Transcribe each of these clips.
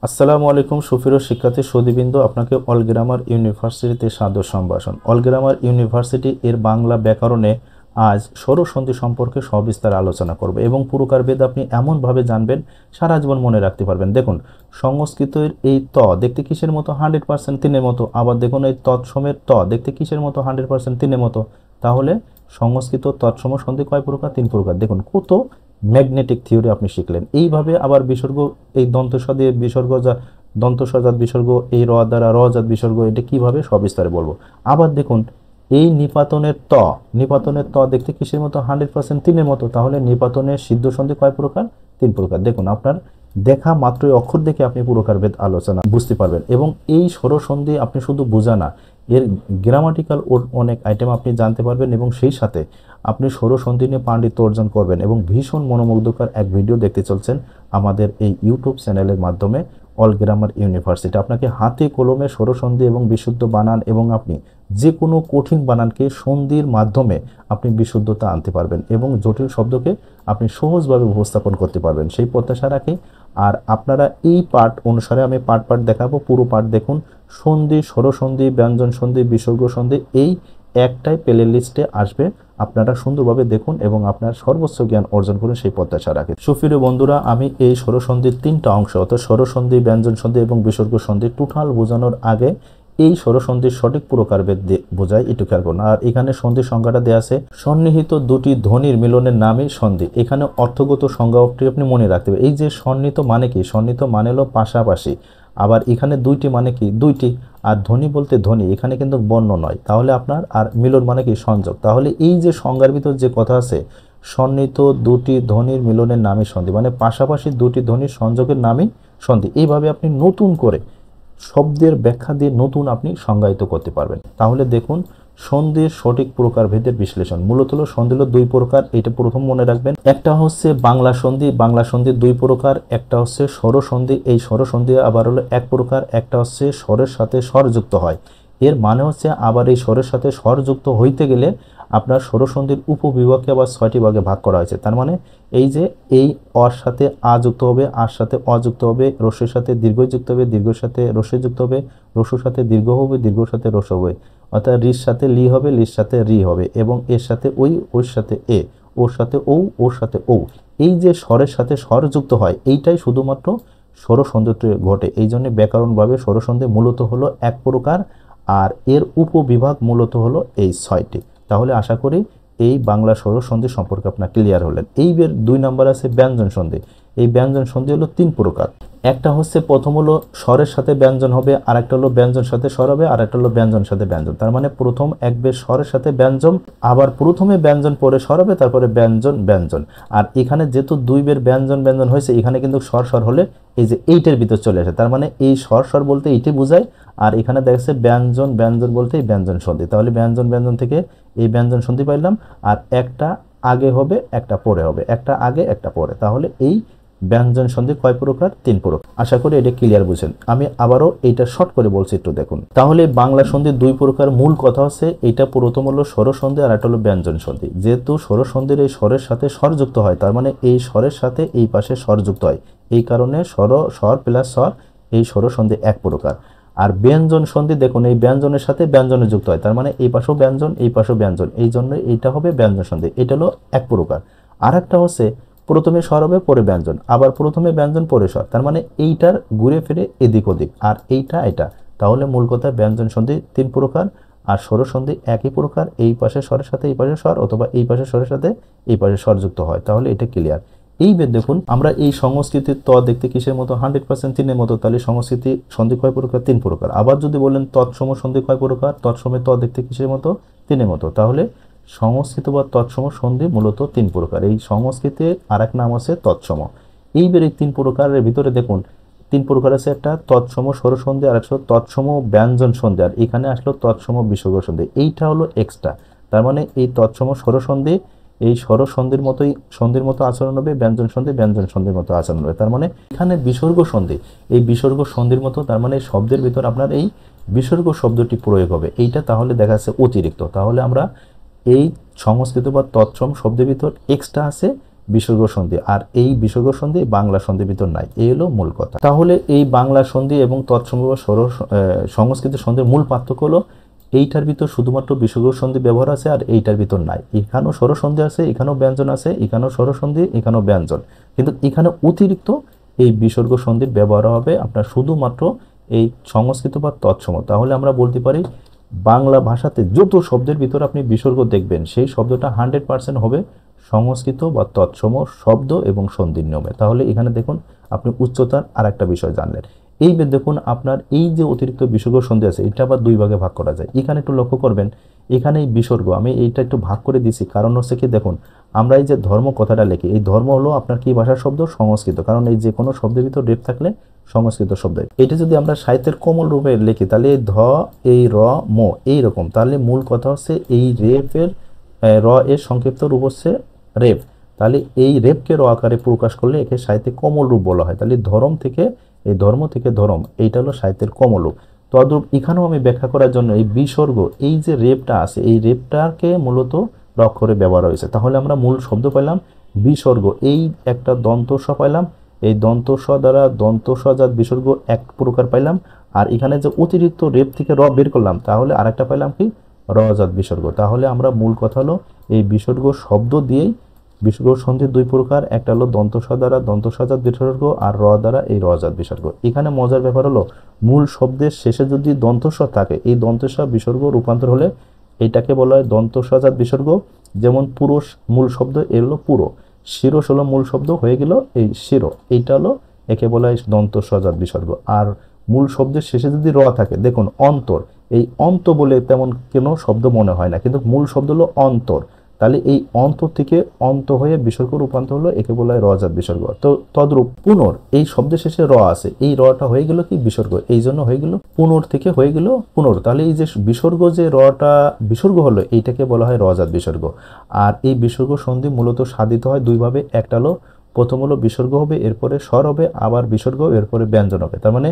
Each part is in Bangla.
আসসালামু আলাইকুম সুপ্রিয় শিক্ষার্থী সুধীবৃন্দ, আপনাকে অল গ্রামার ইউনিভার্সিটিতে সাদর সম্ভাষণ। অল গ্রামার ইউনিভার্সিটি এর বাংলা ব্যাকরণে আজ স্বরসন্ধি সম্পর্কে সবিস্তার আলোচনা করব এবং পুরকারভেদ আপনি এমনভাবে জানবেন সারা জীবন মনে রাখতে পারবেন। দেখুন, সংস্কৃতের এই ত দেখতে কিসের মতো? 100% তিনের মতো। আবার দেখুন এই তৎসমের ত দেখতে কিসের মতো? 100% তিনের মতো। তাহলে সংস্কৃত তৎসম সন্ধি কয় প্রকার? 3 প্রকার। দেখুন কত ম্যাগনেটিক থিওরি আপনি শিখলেন। এইভাবে আবার বিসর্গ, এই দন্তস দিয়ে বিসর্গ, যা দন্তস্বজাত বিসর্গ, এই র দ্বারা রজাত বিসর্গ, এটা কিভাবে সবিস্তারে বলবো। আবার দেখুন এই নিপাতনের ত দেখতে কিসের মতো? 100% তিনের মতো। তাহলে নিপাতনের সিদ্ধ সন্ধি কয় প্রকার? 3 প্রকার। দেখুন আপনার দেখা মাত্রই অক্ষর দেখে আপনি পুরকারভেদ আলোচনা বুঝতে পারবেন। এবং এই স্বরসন্ধি আপনি শুধু বোঝা না, এর গ্রামাটিক্যাল অনেক আইটেম আপনি জানতে পারবেন এবং সেই সাথে আপনি স্বরসন্ধি নিয়ে পাণ্ডিত্য অর্জন করবেন। এবং ভীষণ মনোমুগ্ধকর এক ভিডিও দেখতে চলছেন আমাদের এই ইউটিউব চ্যানেলের মাধ্যমে, অল গ্রামার ইউনিভার্সিটি। আপনাকে হাতে কলমে স্বরসন্ধি এবং বিশুদ্ধ বানান এবং আপনি যে কোনো কঠিন বানানকে সন্ধির মাধ্যমে আপনি বিশুদ্ধতা আনতে পারবেন এবং জটিল শব্দকে আপনি সহজভাবে উপস্থাপন করতে পারবেন, সেই প্রত্যাশা রাখি। আর আপনারা এই পাঠ অনুসারে আমি পাঠ দেখাবো, পুরো পাঠ দেখুন। সন্ধি, স্বরসন্ধি, ব্যঞ্জন সন্ধি, বিসর্গ সন্ধি এই একটাই প্লে লিস্টে আসবে। আপনারা সুন্দরভাবে দেখুন এবং আপনার সর্বোচ্চ জ্ঞান অর্জন করুন, সেই প্রত্যাশা রাখি। সুপ্রিয় বন্ধুরা, আমি এই স্বরসন্ধির 3টা অংশ অর্থাৎ স্বরসন্ধি, ব্যঞ্জন সন্ধি এবং বিসর্গ সন্ধি টোটাল বোঝানোর আগে এই স্বরসন্ধির সঠিক প্রকারভেদ বোঝায়, একটু খেয়াল করুন। আর এখানে সন্ধির সংজ্ঞাটা দেওয়া আছে, সন্নিহিত দুটি ধ্বনির মিলনের নামই সন্ধি। এখানে অর্থগত সংজ্ঞাটি আপনি মনে রাখতে হবে। এই যে সন্নিহিত মানে কি? সন্নিহিত মানে হলো পাশাপাশি। আবার এখানে দুইটি মানে কি? দুইটি। আর ধ্বনি বলতে ধ্বনি, এখানে কিন্তু বর্ণ নয়। তাহলে আপনার আর মিলন মানে কি? সংযোগ। তাহলে এই যে সংজ্ঞার ভিতর যে কথা আছে, সন্নিহিত দুটি ধ্বনির মিলনের নামই সন্ধি, মানে পাশাপাশি দুটি ধ্বনির সংযোগের নামই সন্ধি। এইভাবে আপনি নতুন করে শব্দের ব্যাখ্যা দিয়ে নতুন আপনি সংজ্ঞায়িত করতে পারবেন। তাহলে দেখুন সন্ধির সঠিক প্রকারভেদের বিশ্লেষণ। মূলত হলো সন্ধি হলো 2 প্রকার, এটা প্রথম মনে রাখবেন। একটা হচ্ছে বাংলা সন্ধি, বাংলা সন্ধি 2 প্রকার। একটা হচ্ছে স্বরসন্ধি, এই স্বরসন্ধি আবার হলো 1 প্রকার। একটা হচ্ছে স্বরের সাথে স্বর যুক্ত হয়। এর মানে হচ্ছে আবার এই স্বরের সাথে স্বর যুক্ত হইতে গেলে আপনার স্বরসন্ধির উপবিভাগকে আবার 6টি ভাগে ভাগ করা হয়েছে। তার মানে এই যে এই অর সাথে আ যুক্ত হবে, আর সাথে অ যুক্ত হবে, রস্যের সাথে দীর্ঘ যুক্ত হবে, দীর্ঘের সাথে রস্য যুক্ত হবে, রস্যর সাথে দীর্ঘ হবে, দীর্ঘর সাথে রস্য হবে, অর্থাৎ রির সাথে লি হবে, লির সাথে রি হবে, এবং এর সাথে ওই, ওর সাথে এ, ওর সাথে ও, ওর সাথে ও। এই যে স্বরের সাথে স্বর যুক্ত হয়, এইটাই শুধুমাত্র স্বরসন্ধিতে ঘটে। এই জন্য ব্যাকরণভাবে স্বরসন্ধি মূলত হলো 1 প্রকার, আর এর উপবিভাগ মূলত হলো এই 6টি। তাহলে আশা করি এই বাংলা স্বরসন্ধি সম্পর্কে আপনার ক্লিয়ার হলেন। এই 2 নম্বর আছে ব্যঞ্জন সন্ধি। এই ব্যঞ্জন সন্ধি হলো 3 প্রকার। একটা হচ্ছে প্রথম হলো স্বরের সাথে ব্যঞ্জন হবে, আর একটা হলো ব্যঞ্জন সাথে স্বর হবে, আর একটা হলো ব্যঞ্জন সাথে ব্যঞ্জন। তার মানে প্রথম এক বেশ স্বরের সাথে ব্যঞ্জন, আবার প্রথমে ব্যঞ্জন পরে স্বর হবে, তারপরে ব্যঞ্জন ব্যঞ্জন। আর এখানে যেহেতু 2 বের ব্যঞ্জন ব্যঞ্জন হয়েছে, এখানে কিন্তু স্বর স্বর হলে এই যে এইটার ভিতর চলে আসে। তার মানে এই স্বর স্বর বলতে এইটি বোঝায়, আর এখানে দেখছে ব্যঞ্জন ব্যঞ্জন বলতে এই ব্যঞ্জন সন্ধি। তাহলে ব্যঞ্জন ব্যঞ্জন থেকে এই ব্যঞ্জন সন্ধি পাইলাম। আর একটা আগে হবে, একটা পরে হবে, একটা আগে একটা পরে। তাহলে এই ব্যঞ্জন সন্ধি কয় প্রকার? 3 প্রকার। আশা করি এটা ক্লিয়ার বুঝেন। আমি আবারও এইটা শর্ট করে বলছি, একটু দেখুন। তাহলে বাংলা সন্ধি 2 প্রকার। মূল কথা হচ্ছে এটা প্রথম হলো স্বরসন্ধি, আর একটা হলো ব্যঞ্জন সন্ধি। যেহেতু স্বরসন্ধির এই স্বরের সাথে স্বর যুক্ত হয়, তার মানে এই স্বরের সাথে এই পাশে স্বর যুক্ত হয়, এই কারণে স্বর প্লাস স্বর, এই স্বরসন্ধি 1 প্রকার। আর ব্যঞ্জন সন্ধি দেখুন, এই ব্যঞ্জনের সাথে ব্যঞ্জনে যুক্ত হয়, তার মানে এই পাশেও ব্যঞ্জন, এই পাশেও ব্যঞ্জন, এই জন্য এইটা হবে ব্যঞ্জন সন্ধি। এটা হলো 1 প্রকার। আর একটা হচ্ছে প্রথমে স্বর হবে, পরে ব্যঞ্জন, আবার প্রথমে ব্যঞ্জন পরে স্বর, তার মানে এইটার ঘুরে ফিরে এদিক ওদিক, আর এইটা এটা। তাহলে মূল কথা ব্যঞ্জন সন্ধি 3 প্রকার, আর স্বরসন্ধি 1ই প্রকার। এই পাশে স্বরের সাথে এই পাশে স্বর, অথবা এই পাশে স্বরের সাথে এই পাশে স্বর যুক্ত হয়। তাহলে এটা ক্লিয়ার। এইবার দেখুন আমরা এই সংস্কৃতির ত দেখতে কিসের মতো? 100% তিনের মতো। তাহলে সংস্কৃতি সন্ধি কয় প্রকার? 3 প্রকার। আবার যদি বলেন তৎসম সন্ধি কয় প্রকার? তৎসমে ত দেখতে কিসের মতো? তিনের মতো। তাহলে সংস্কৃত বা তৎসম সন্ধি মূলত 3 প্রকার। এই সংস্কৃতির আরেক নাম আছে তৎসম। এইবার এই 3 প্রকারের ভিতরে দেখুন 3 প্রকার আছে, একটা তৎসম স্বরসন্ধি, আর একটা তৎসম ব্যঞ্জন সন্ধি, আর এখানে আসলো তৎসম বিসর্গ সন্ধি। এইটা হলো এক্সট্রা। তার মানে এই তৎসম স্বরসন্ধি এই স্বরসন্ধির মতোই, সন্ধির মতো আচরণ হবে, ব্যঞ্জন সন্ধির মতো আচরণ হবে। তার মানে এখানে বিসর্গ সন্ধি, এই বিসর্গ সন্ধির মতো, তার মানে শব্দের ভিতর আপনার এই বিসর্গ শব্দটি প্রয়োগ হবে। এইটা তাহলে দেখা যাচ্ছে অতিরিক্ত। তাহলে আমরা এই সংস্কৃত বা তৎসম শব্দের ভিতর এক্সট্রা আছে বিসর্গ সন্ধি, আর এই বিসর্গ সন্ধি বাংলা সন্ধির ভিতর নাই। এই হলো মূল কথা। তাহলে এই বাংলা সন্ধি এবং তৎসম বা সংস্কৃত সন্ধির মূল পার্থক্য হলো এইটার ভিতর শুধুমাত্র বিসর্গ সন্ধি ব্যবহার আছে আর এইটার ভিতর নাই। এখানেও স্বরসন্ধি আছে, এখানেও ব্যঞ্জন আছে, এখানেও স্বরসন্ধি, এখানেও ব্যঞ্জন, কিন্তু এখানে অতিরিক্ত এই বিসর্গ সন্ধির ব্যবহার হবে আপনার শুধুমাত্র এই সংস্কৃত বা তৎসম। তাহলে আমরা বলতে পারি বাংলা ভাষাতে যত শব্দের ভিতর আপনি বিসর্গ দেখবেন সেই শব্দটা 100% হবে সংস্কৃত বা তৎসম শব্দ এবং সন্ধির নিয়মে। তাহলে এখানে দেখুন আপনি উচ্চতার আর একটা বিষয় জানলেন। এইবার দেখুন আপনার এই যে অতিরিক্ত বিসর্গ সন্ধি আছে এটা আবার দুই ভাগে ভাগ করা যায়। এখানে একটু লক্ষ্য করবেন, এখানে এই বিসর্গ আমি এইটা একটু ভাগ করে দিছি, কারণ হচ্ছে কি দেখুন আমরা এই যে ধর্ম কথাটা লিখি, এই ধর্ম হলো আপনার কি ভাষার শব্দ? সংস্কৃত। কারণ এই যে কোনো শব্দের ভিতর রেপ থাকলে সংস্কৃত শব্দ। এটা যদি আমরা সাহিত্যের কোমল রূপে লিখি তাহলে ধ এই র ম এইরকম, তাহলে মূল কথা হচ্ছে এই রেপের র এর সংক্ষিপ্ত রূপ হচ্ছে রেপ। তাহলে এই রেপকে র আকারে প্রকাশ করলে একে সাহিত্যে কোমল রূপ বলা হয়। তাহলে ধর্ম থেকে এই ধর্ম থেকে ধরম, এইটা হলো সাহিত্যের কোমল রূপ। তদ্রূপ এখানেও আমি ব্যাখ্যা করার জন্য এই বিসর্গ এই যে রেপটা আছে এই রেপটাকে মূলত র অক্ষরে ব্যবহার হয়েছে। তাহলে আমরা মূল শব্দ পাইলাম বিসর্গ, এই একটা দন্ত স পাইলাম, এই দন্ত স দ্বারা দন্ত স জাত বিসর্গ এক প্রকার পাইলাম, আর এখানে যে অতিরিক্ত রেপ থেকে র বের করলাম তাহলে আরেকটা পাইলাম কি র জাত বিসর্গ। তাহলে আমরা মূল কথা হলো এই বিসর্গ শব্দ দিয়েই বিসর্গ সন্ধি দুই প্রকার, একটা হলো দন্ত স দ্বারা দন্ত স জাত বিসর্গ আর র দ্বারা এই র জাত বিসর্গ। এখানে মজার ব্যাপার হলো মূল শব্দের শেষে যদি দন্ত স থাকে এই দন্ত স বিসর্গ রূপান্তর হলে এইটাকে বলা হয় দন্ত স জাত বিসর্গ। যেমন পুরুষ মূল শব্দ এর হলো পুরো, শিরস হলো মূল শব্দ হয়ে গেল এই শিরো, এইটা হলো একে বলা হয় দন্ত স জাত বিসর্গ। আর মূল শব্দের শেষে যদি র থাকে দেখুন অন্তর, এই অন্ত বলে তেমন কোনো শব্দ মনে হয় না, কিন্তু মূল শব্দ হলো অন্তর। তাহলে এই অন্তর থেকে অন্ত হয়ে বিসর্গ রূপান্তর হলো একে বলা হয় র জাত বিসর্গ। তো তদ্রূপ পুনর এই শব্দের শেষে র আছে, এই রটা হয়ে গেল কি বিসর্গ, এই জন্য হয়ে গেল পুনর থেকে হয়ে গেল পুনর। তাহলে এই যে বিসর্গ যে রটা বিসর্গ হলো এইটাকে বলা হয় র জাত বিসর্গ। আর এই বিসর্গ সন্ধি মূলত সাধিত হয় দুইভাবে, একটা হলো প্রথম হলো বিসর্গ হবে এরপরে স্বর হবে, আবার বিসর্গ এরপরে ব্যঞ্জন হবে। তার মানে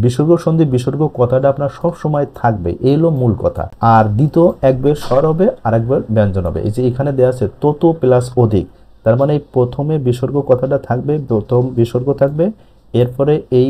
বিসর্গ সন্ধি বিসর্গ কথাটা আপনার সব সময় থাকবে, এই হলো মূল কথা। আর দ্বিতীয় একবার স্বর হবে আর একবার ব্যঞ্জন হবে। এই যে এখানে দেওয়া আছে তত প্লাস অধিক, তার মানে প্রথমে বিসর্গ কথাটা থাকবে, প্রথম বিসর্গ থাকবে, এরপরে এই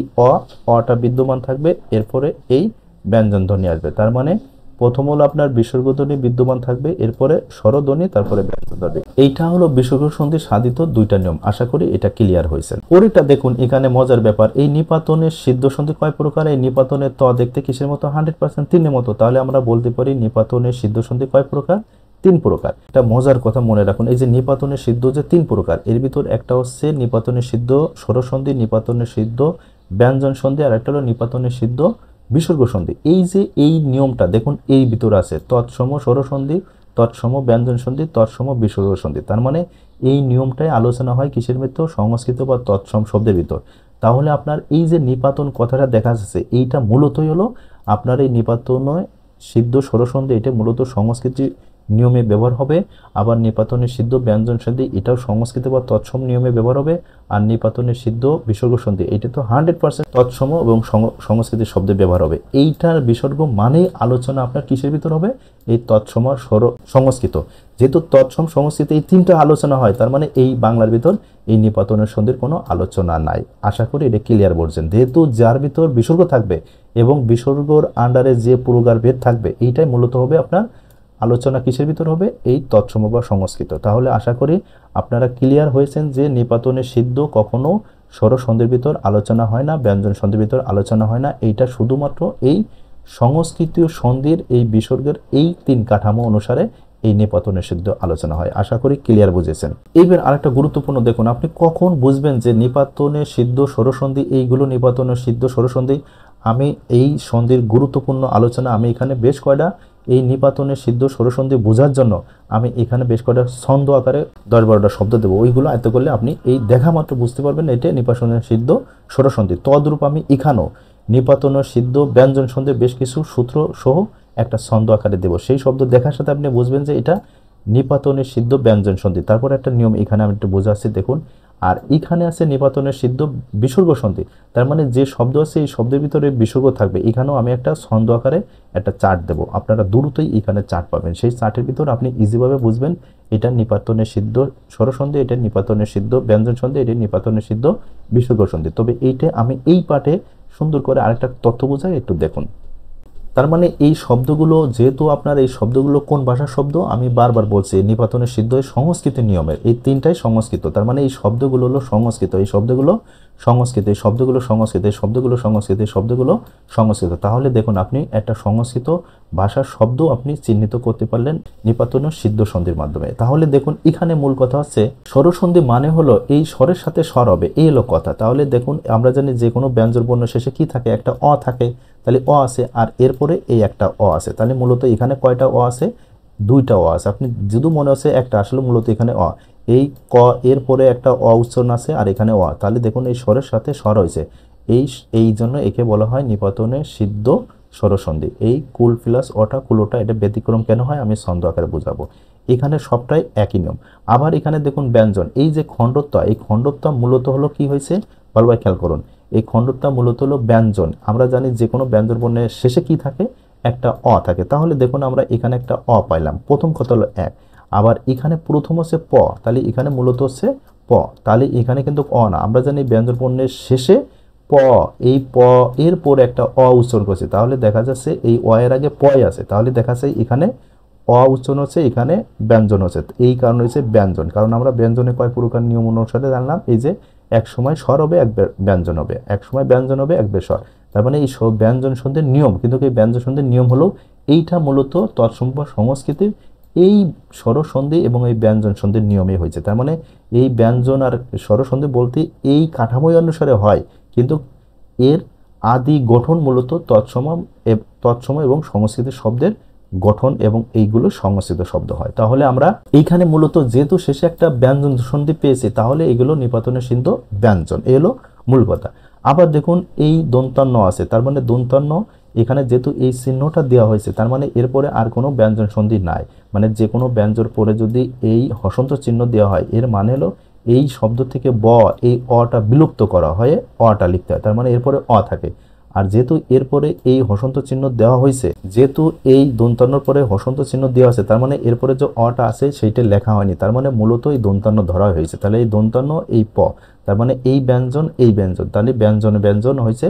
অটা বিদ্যমান থাকবে, এরপরে এই ব্যঞ্জন ধ্বনি আসবে। তার মানে প্রথম হলো আপনার বিসর্গ ধ্বনি বিদ্যমান থাকবে, এরপরে স্বরধ্বনি, তারপরে ব্যঞ্জন ধ্বনি। এইটা হলো বিসর্গ সন্ধি সাধিত দুইটা নিয়ম। আশা করি এটা ক্লিয়ার হয়েছে। পরেরটা দেখুন, এখানে মজার ব্যাপার, এই নিপাতনের সিদ্ধ সন্ধি কয় প্রকার? এই নিপাতনের ত দেখতে কিসের মতো? 100% তিনের মতো। তাহলে আমরা বলতে পারি নিপাতনের সিদ্ধ সন্ধি কয় প্রকার? 3 প্রকার। এটা মজার কথা মনে রাখুন, এই যে নিপাতনের সিদ্ধ যে 3 প্রকার, এর ভিতর একটা হচ্ছে নিপাতনের সিদ্ধ স্বরসন্ধি, নিপাতনের সিদ্ধ ব্যঞ্জন সন্ধি, আর একটা হলো নিপাতনের সিদ্ধ বিসর্গ সন্ধি। এই যে এই নিয়মটা দেখুন এই ভিতর আছে তৎসম স্বরসন্ধি, তৎসম ব্যঞ্জন সন্ধি, তৎসম বিসর্গ সন্ধি। তার মানে এই নিয়মটাই আলোচনা হয় কিসের ভিতর? সংস্কৃত বা তৎসম শব্দের ভিতর। তাহলে আপনার এই যে নিপাতন কথাটা দেখা যাচ্ছে এইটা মূলতই হলো আপনার এই নিপাতনে সিদ্ধ স্বরসন্ধি, এটা মূলত সংস্কৃতি নিয়মে ব্যবহার হবে। আবার নিপাতনের সিদ্ধ ব্যঞ্জন সন্ধি এটাও সংস্কৃত বা তৎসম নিয়মে ব্যবহার হবে। আর নিপাতনের সিদ্ধ বিসর্গ সন্ধি এটা তো 100% তৎসম এবং সংস্কৃত শব্দে ব্যবহার হবে। এইটার বিসর্গ মানে আলোচনা আপনার কিসের ভিতর হবে? এই তৎসম সংস্কৃত। যেহেতু তৎসম সংস্কৃত এই 3টা আলোচনা হয়, তার মানে এই বাংলার ভিতর এই নিপাতনের সন্ধির কোনো আলোচনা নাই। আশা করি এটা ক্লিয়ার বলছেন। যেহেতু যার ভিতর বিসর্গ থাকবে এবং বিসর্গর আন্ডারে যে প্রকার ভেদ থাকবে এইটাই মূলত হবে আপনার আলোচনা কিসের ভিতর হবে? এই তৎসম বা সংস্কৃত। তাহলে আশা করি আপনারা ক্লিয়ার হয়েছেন যে নিপাতনের সিদ্ধ কখনো স্বরসন্ধির ভিতর আলোচনা হয় না, ব্যঞ্জন সন্ধির ভিতর আলোচনা হয় না। এইটা শুধুমাত্র এই সংস্কৃতীয় সন্ধির এই বিসর্গের এই 3 কাঠামো অনুসারে এই নিপাতনের সিদ্ধ আলোচনা হয়। আশা করি ক্লিয়ার বুঝেছেন। এইবার আরেকটা গুরুত্বপূর্ণ দেখুন, আপনি কখন বুঝবেন যে নিপাতনের সিদ্ধ স্বরসন্ধি এইগুলো নিপাতনের সিদ্ধ স্বরসন্ধি? আমি এই সন্ধির গুরুত্বপূর্ণ আলোচনা আমি এখানে বেশ কয়টা এই নিপাতনের সিদ্ধ স্বরসন্ধি বোঝার জন্য আমি এখানে বেশ কয়টা ছন্দ আকারে 10-12টা শব্দ দেবো। ওইগুলো আয়ত্ত করলে আপনি এই দেখা মাত্র বুঝতে পারবেন এটা নিপাতনের সিদ্ধ স্বরসন্ধি। তদ্রূপ আমি এখানেও নিপাতনের সিদ্ধ ব্যঞ্জন সন্ধির বেশ কিছু সূত্র সহ একটা ছন্দ আকারে দেব। সেই শব্দ দেখার সাথে আপনি বুঝবেন যে এটা নিপাতনে সিদ্ধ ব্যঞ্জন সন্ধি। তারপর একটা নিয়ম এখানে আমি একটু বোঝাচ্ছি দেখুন। আর এখানে আছে নিপাতনের সিদ্ধ বিসর্গ সন্ধি। তার মানে যে শব্দ আছে এই শব্দের ভিতরে বিসর্গ থাকবে। এখানেও আমি একটা ছন্দ আকারে একটা চার্ট দেবো, আপনারা দ্রুতই এখানে চার্ট পাবেন। সেই চার্টের ভিতর আপনি ইজিভাবে বুঝবেন এটা নিপাতনের সিদ্ধ স্বরসন্ধি, এটা নিপাতনের সিদ্ধ ব্যঞ্জন সন্ধি, এটা নিপাতনের সিদ্ধ বিসর্গ সন্ধি। তবে এইটা আমি এই পাঠে সুন্দর করে আরেকটা তথ্য বোঝাই, একটু দেখুন। তার মানে এই শব্দগুলো যেহেতু আপনার এই শব্দগুলো কোন ভাষার শব্দ আমি বারবার বলছি, নিপাতনের সিদ্ধ সংস্কৃতের নিয়মের, এই তিনটাই সংস্কৃত। তার মানে এই শব্দগুলো হলো সংস্কৃত, এই শব্দগুলো সংস্কৃত, এই শব্দগুলো সংস্কৃত, এই শব্দগুলো সংস্কৃত, এই শব্দগুলো সংস্কৃত। তাহলে দেখুন আপনি একটা সংস্কৃত ভাষার শব্দ আপনি চিহ্নিত করতে পারলেন নিপাতন সিদ্ধ সন্ধির মাধ্যমে। তাহলে দেখুন এখানে মূল কথা হচ্ছে স্বরসন্ধি মানে হলো এই স্বরের সাথে স্বর হবে, এই হলো কথা। তাহলে দেখুন আমরা জানি যে কোনো ব্যঞ্জন বর্ণ শেষে কি থাকে, একটা অ থাকে, তাহলে অ আছে আর এরপরে এই একটা অ আছে। তাহলে মূলত এখানে কয়টা অ আছে, দুইটা অ আছে। আপনি যদি মনে হচ্ছে একটা, আসলে মূলত এখানে অ, এই ক এরপরে একটা অ উচ্চারণ আছে আর এখানে অ। তাহলে দেখুন এই স্বরের সাথে স্বর হয়েছে, এই জন্য একে বলা হয় নিপাতনে সিদ্ধ স্বরসন্ধি। এই কুল প্লাস অটা কুলোটা, এটা ব্যতিক্রম কেন হয় আমি ছন্দ আকারে বোঝাবো। এখানে সবটাই একই নিয়ম। আবার এখানে দেখুন ব্যঞ্জন, এই যে খণ্ডত্ব, এই খণ্ডত্ব মূলত হলো কি হয়েছে ভালোভাবে খেয়াল করুন। এই খণ্ডত্ব মূলত হলো ব্যঞ্জন। আমরা জানি যে কোনো ব্যঞ্জন বর্ণের শেষে কি থাকে, একটা অ থাকে। তাহলে দেখুন আমরা এখানে একটা অ পাইলাম, প্রথম কথা হলো এক। আবার এখানে প্রথম হচ্ছে প, তাহলে এখানে মূলত হচ্ছে প, তাহলে এখানে কিন্তু অ না। আমরা জানি ব্যঞ্জন বর্ণের শেষে প, এই প এর পরে একটা অ উচ্চারণ করছে, তাহলে দেখা যাচ্ছে এই অ এর আগে পয় আছে। তাহলে দেখা যাচ্ছে এখানে অ উচ্চারণ হচ্ছে, এখানে ব্যঞ্জন হচ্ছে। এই কারণে হচ্ছে ব্যঞ্জন, কারণ আমরা ব্যঞ্জনে কয় প্রকার নিয়ম অনুসারে জানলাম, এই যে এক সময় স্বর হবে এক ব্যঞ্জন হবে, এক সময় ব্যঞ্জন হবে এক স্বর। তার মানে এই ব্যঞ্জন সন্ধির নিয়ম, কিন্তু এই ব্যঞ্জন সন্ধির নিয়ম হলো এইটা মূলত তৎসম্য সংস্কৃতির এই স্বরসন্ধি এবং এই ব্যঞ্জন সন্ধির নিয়মে হয়েছে। তার মানে এই ব্যঞ্জন আর স্বরসন্ধি বলতে এই কাঠামোই অনুসারে হয়, কিন্তু এর আদি গঠন মূলত তৎসম এবং সংস্কৃত শব্দের গঠন, এবং এইগুলো সংস্কৃত শব্দ হয়। তাহলে আমরা এইখানে মূলত যেহেতু শেষে একটা ব্যঞ্জন সন্ধি পেয়েছি, তাহলে এগুলো নিপাতনের সিদ্ধ ব্যঞ্জন, এই হলো মূল কথা। আবার দেখুন এই দন্তান্ন আছে, তার মানে দন্তান্ন এখানে যেহেতু এই চিহ্নটা দেওয়া হয়েছে, তার মানে এরপরে আর কোনো ব্যঞ্জন সন্ধি নাই। মানে যে কোনো ব্যঞ্জর পরে যদি এই হসন্ত চিহ্ন দেওয়া হয়, এর মানে হলো এই শব্দ থেকে ব, এই অটা বিলুপ্ত করা হয়ে অটা লিখতে হয়, তার মানে এরপরে অ থাকে। আর যেহেতু এরপরে এই হসন্ত চিহ্ন দেওয়া হয়েছে, যেহেতু এই দন্তান্নর পরে হসন্ত চিহ্ন দেওয়া আছে, তার মানে এরপরে যে অটা আছে সেইটা লেখা হয়নি, তার মানে মূলত এই দন্তান্ন ধরা হয়েছে। তাহলে এই দন্তান্ন এই প, তার মানে এই ব্যঞ্জন এই ব্যঞ্জন, তাহলে ব্যঞ্জন ব্যঞ্জন হয়েছে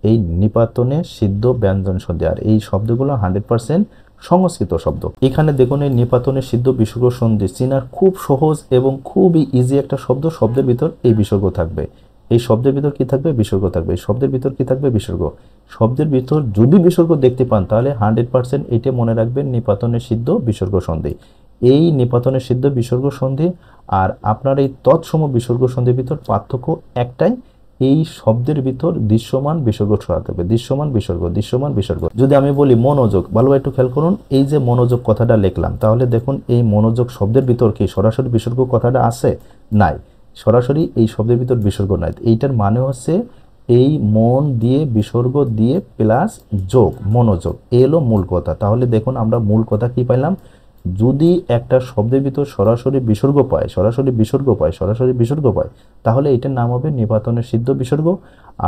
এই নিপাতনে সিদ্ধ ব্যঞ্জন সন্ধি। আর এই শব্দগুলো 100% সংস্কৃত শব্দ। এখানে দেখুন এই নিপাতনে সিদ্ধ বিসর্গ সন্ধি চিনার খুব সহজ এবং খুবই ইজি একটা শব্দ। শব্দের ভিতর এই বিসর্গ থাকবে, এই শব্দের ভিতর কি থাকবে, বিসর্গ থাকবে। এই শব্দের ভিতর কি থাকবে, বিসর্গ। শব্দের ভিতর যদি বিসর্গ দেখতে পান তাহলে 100% এটা মনে রাখবেন নিপাতনের সিদ্ধ বিসর্গ সন্ধি। এই নিপাতনের সিদ্ধ বিসর্গ সন্ধি আর আপনার এই তৎসম বিসর্গ সন্ধির ভিতর পার্থক্য একটাই, এই শব্দের ভিতর দৃশ্যমান বিসর্গ ছড়া থাকবে, দৃশ্যমান বিসর্গ, দৃশ্যমান বিসর্গ। যদি আমি বলি মনোযোগ, ভালো একটু খেয়াল করুন, এই যে মনোযোগ কথাটা লিখলাম, তাহলে দেখুন এই মনোযোগ শব্দের ভিতর কি সরাসরি বিসর্গ কথাটা আছে, নাই, সরাসরি এই শব্দের ভিতর বিসর্গ নাই। এইটার মানে হচ্ছে এই মন দিয়ে বিসর্গ দিয়ে প্লাস যোগ, মনোযোগ, এলো মূল কথা। তাহলে দেখুন আমরা মূল কথা কি পাইলাম, যদি একটা শব্দের ভিতর সরাসরি বিসর্গ পায়, সরাসরি বিসর্গ পায়, সরাসরি বিসর্গ পায়, তাহলে এটার নাম হবে নিপাতনের সিদ্ধ বিসর্গ।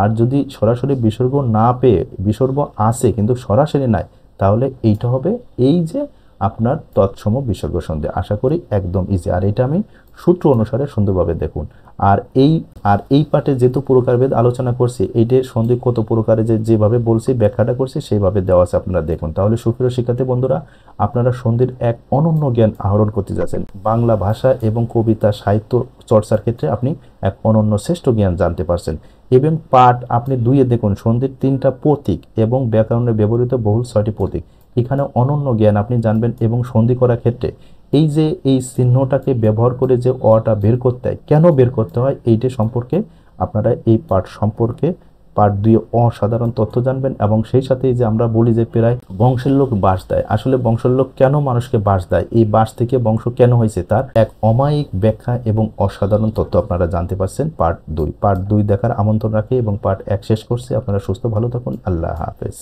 আর যদি সরাসরি বিসর্গ না পেয়ে বিসর্গ আসে কিন্তু সরাসরি নাই, তাহলে এইটা হবে এই যে আপনার তৎসম বিসর্গ সন্ধি। আশা করি একদম ইজি। আর এটা আমি সূত্র অনুসারে সুন্দরভাবে দেখুন। আর এই পাঠে যেহেতু প্রকারভেদ আলোচনা করছি, এইটা সন্ধি কত প্রকারে যেভাবে বলছি ব্যাখ্যাটা করছি সেইভাবে দেওয়া আছে, আপনারা দেখুন। তাহলে সুপ্রিয় শিক্ষার্থী বন্ধুরা, আপনারা সন্ধির এক অনন্য জ্ঞান আহরণ করতে যাচ্ছেন। বাংলা ভাষা এবং কবিতা সাহিত্য চর্চার ক্ষেত্রে আপনি এক অনন্য শ্রেষ্ঠ জ্ঞান জানতে পারছেন। এবং পাঠ আপনি দুইয়ে দেখুন সন্ধির 3টা প্রতীক এবং ব্যাকরণে ব্যবহৃত বহুল 6টি প্রতীক, এখানে অনন্য জ্ঞান আপনি জানবেন। এবং সন্ধি করার ক্ষেত্রে এই যে এই চিহ্নটাকে ব্যবহার করে যে অটা বের করতে হয়, কেন বের করতে হয়, এইটা সম্পর্কে আপনারা এই পাঠ সম্পর্কে পার্ট 2 অসাধারণ তথ্য জানবেন। এবং সেই সাথে যে আমরা বলি যে প্রায় বংশের লোক বাস দেয়, আসলে বংশের লোক কেন মানুষকে বাস দেয়, এই বাস থেকে বংশ কেন হয়েছে, তার এক অমায়িক ব্যাখ্যা এবং অসাধারণ তথ্য আপনারা জানতে পারছেন পার্ট 2। পার্ট 2 দেখার আমন্ত্রণ রাখি এবং পার্ট 1 শেষ করছি। আপনারা সুস্থ ভালো থাকুন, আল্লাহ হাফেজ।